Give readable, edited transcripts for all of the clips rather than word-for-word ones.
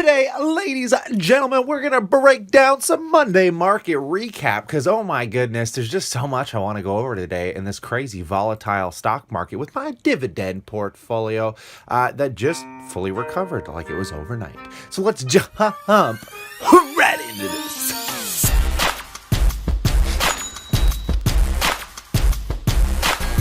Today, ladies and gentlemen, we're going to break down some Monday market recap because, oh my goodness, there's just so much I want to go over today in this crazy volatile stock market with my dividend portfolio that just fully recovered like it was overnight. So let's jump right into this.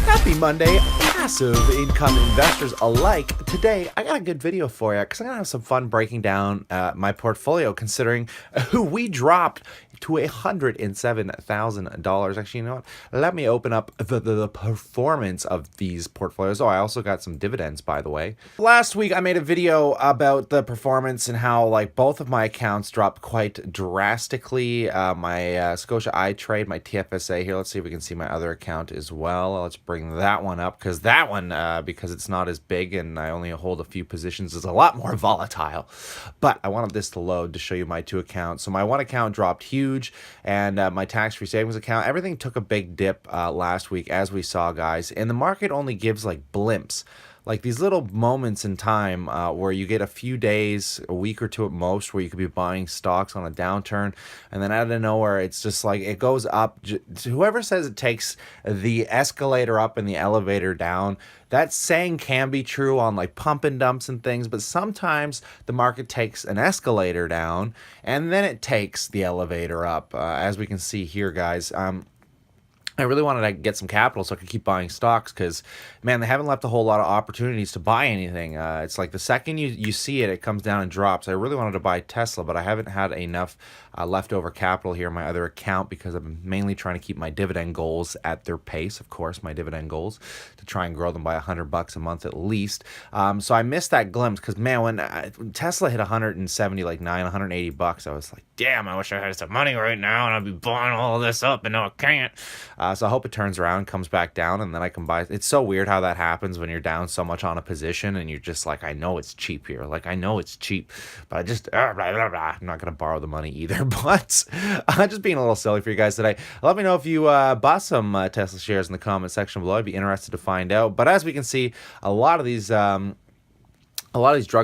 Happy Monday, passive income investors alike. Today, I got a good video for you because I'm going to have some fun breaking down my portfolio considering who we dropped to $107,000. Actually, you know what? Let me open up the performance of these portfolios. Oh, I also got some dividends, by the way. Last week, I made a video about the performance and how like both of my accounts dropped quite drastically. My Scotia iTrade, my TFSA here. Let's see if we can see my other account as well. Let's bring that one up because that one, because it's not as big and I only hold a few positions, is a lot more volatile. But I wanted this to load to show you my two accounts. So my one account dropped huge. And my tax-free savings account, everything took a big dip last week, as we saw, guys. And the market only gives like blimps, like these little moments in time where you get a few days, a week or two at most, where you could be buying stocks on a downturn, and then out of nowhere, it's just like it goes up. Whoever says it takes the escalator up and the elevator down, that saying can be true on like pump and dumps and things, but sometimes the market takes an escalator down and then it takes the elevator up, as we can see here, guys. I really wanted to get some capital so I could keep buying stocks because, man, they haven't left a whole lot of opportunities to buy anything. It's like the second you see it, it comes down and drops. I really wanted to buy Tesla, but I haven't had enough leftover capital here in my other account because I'm mainly trying to keep my dividend goals at their pace, of course, my dividend goals, to try and grow them by $100 a month at least. So I missed that glimpse because, man, when Tesla hit 170, like $180, I was like, damn, I wish I had some money right now and I'd be buying all of this up, and no, I can't. So I hope it turns around, comes back down, and then I can buy. It's so weird how that happens when you're down so much on a position and you're just like, I know it's cheap here. Like, I know it's cheap, but I just, I'm not going to borrow the money either. But I'm just being a little silly for you guys today. Let me know if you bought some Tesla shares in the comment section below. I'd be interested to find out. But as we can see, a lot of these drug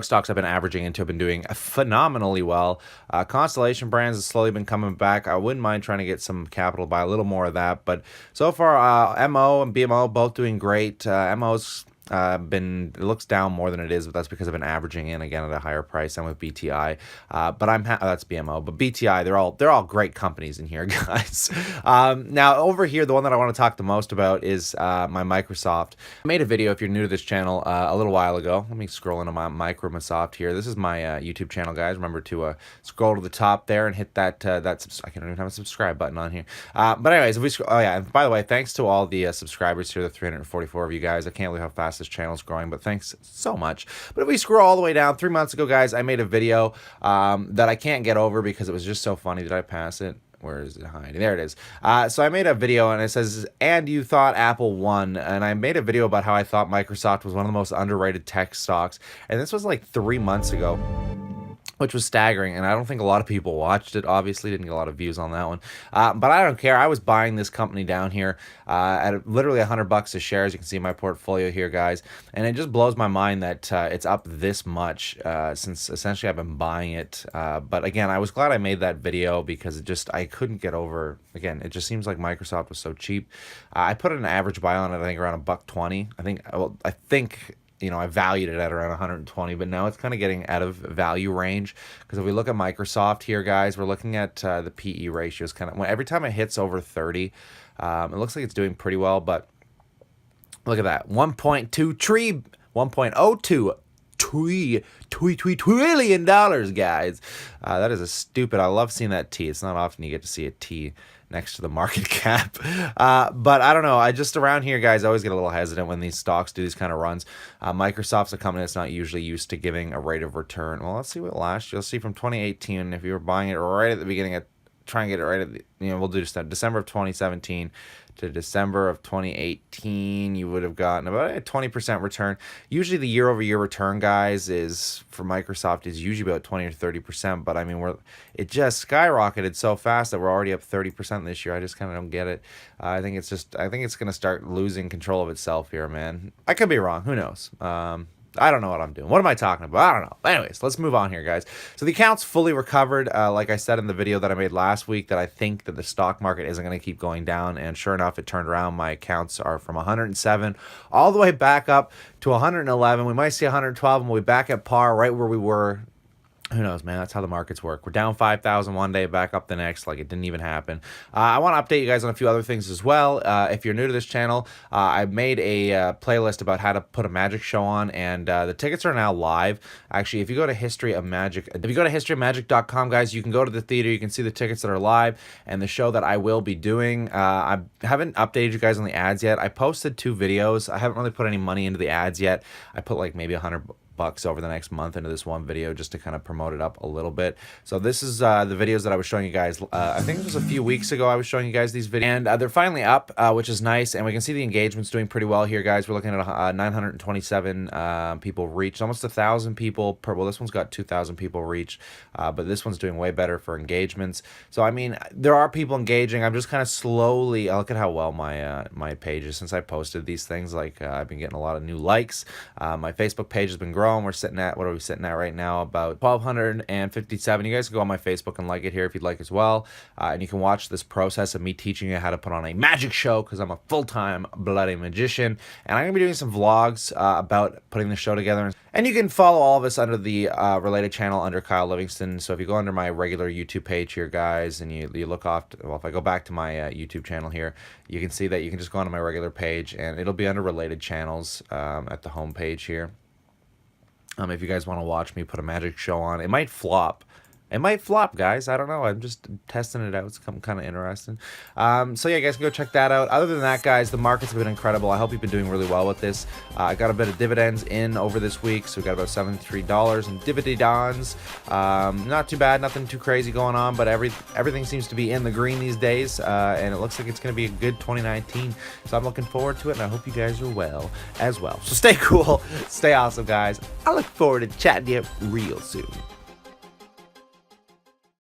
stocks I've been averaging into have been doing phenomenally well. Constellation Brands has slowly been coming back. I wouldn't mind trying to get some capital, buy a little more of that. But so far, MO and BMO both doing great. MO's it looks down more than it is, but that's because I've been averaging in again at a higher price. I'm with BTI, but that's BMO, but BTI, they're all great companies in here, guys. Now over here, the one that I want to talk the most about is my Microsoft. I made a video, if you're new to this channel, a little while ago. Let me scroll into my Microsoft here. This is my YouTube channel, guys. Remember to scroll to the top there and hit that I can't even have a subscribe button on here. But anyways, if we oh yeah, and by the way, thanks to all the subscribers here, the 344 of you guys. I can't believe how fast this channel is growing, but thanks so much. But if we scroll all the way down, 3 months ago, guys, I made a video that I can't get over because it was just so funny. Did I pass it? Where is it hiding? There it is. So I made a video and it says, and you thought Apple won. And I made a video about how I thought Microsoft was one of the most underrated tech stocks. And this was like 3 months ago, which was staggering, and I don't think a lot of people watched it. Obviously, didn't get a lot of views on that one, but I don't care. I was buying this company down here at literally $100 a share, as you can see in my portfolio here, guys, and it just blows my mind that it's up this much since essentially I've been buying it. But again, I was glad I made that video because I couldn't get over. Again, it just seems like Microsoft was so cheap. I put an average buy on it, I think around $1.20. I think. You know, I valued it at around 120, but now it's kind of getting out of value range because if we look at Microsoft here, guys, we're looking at the PE ratios kind of every time it hits over 30, it looks like it's doing pretty well, but look at that, 1.02 trillion dollars, guys. That is a stupid. I love seeing that T. It's not often you get to see a T next to the market cap. But I don't know. I just around here, guys, I always get a little hesitant when these stocks do these kind of runs. Microsoft's a company that's not usually used to giving a rate of return. Well, let's see what last year. You'll see from 2018, if you were buying it right at the beginning, try and get it right at the, we'll do December of 2017 to December of 2018, you would have gotten about a 20% return. Usually the year-over-year return, guys, is for Microsoft is usually about 20 or 30%. But I mean, it just skyrocketed so fast that we're already up 30% this year. I just kind of don't get it. I think it's going to start losing control of itself here, man. I could be wrong. Who knows? I don't know what I'm doing. What am I talking about? I don't know. Anyways, let's move on here, guys. So the account's fully recovered. Like I said in the video that I made last week, that I think that the stock market isn't going to keep going down. And sure enough, it turned around. My accounts are from 107 all the way back up to 111. We might see 112 and we'll be back at par right where we were. Who knows, man? That's how the markets work. We're down 5,000 one day, back up the next, like it didn't even happen. I want to update you guys on a few other things as well. If you're new to this channel, I made a playlist about how to put a magic show on, and the tickets are now live. Actually, if you go to historyofmagic.com, guys, you can go to the theater. You can see the tickets that are live and the show that I will be doing. I haven't updated you guys on the ads yet. I posted 2 videos. I haven't really put any money into the ads yet. I put like maybe $100 over the next month into this one video just to kind of promote it up a little bit. So this is the videos that I was showing you guys. I think it was a few weeks ago I was showing you guys these videos, and they're finally up, which is nice, and we can see the engagement's doing pretty well here, guys. We're looking at 927 people reached, almost 1,000 people per. Well, this one's got 2,000 people reached, but this one's doing way better for engagements. So I mean, there are people engaging. I'm just kind of slowly. Look at how well my my page is since I posted these things. Like I've been getting a lot of new likes. My Facebook page has been growing. We're sitting at, what are we sitting at right now? About 1,257. You guys can go on my Facebook and like it here if you'd like as well. And you can watch this process of me teaching you how to put on a magic show, because I'm a full-time bloody magician. And I'm going to be doing some vlogs about putting the show together. And you can follow all of us under the related channel under Kyle Livingston. So if you go under my regular YouTube page here, guys, and you look off, well, if I go back to my YouTube channel here, you can see that you can just go onto my regular page, and it'll be under related channels at the home page here. If you guys want to watch me put a magic show on, it might flop. It might flop, guys. I don't know. I'm just testing it out. It's kind of interesting. So yeah, guys, go check that out. Other than that, guys, the markets have been incredible. I hope you've been doing really well with this. I got a bit of dividends in over this week, so we got about $73 in dividends. Not too bad, nothing too crazy going on, but everything seems to be in the green these days, and it looks like it's going to be a good 2019. So I'm looking forward to it, and I hope you guys are well as well. So stay cool, stay awesome, guys. I look forward to chatting to you real soon.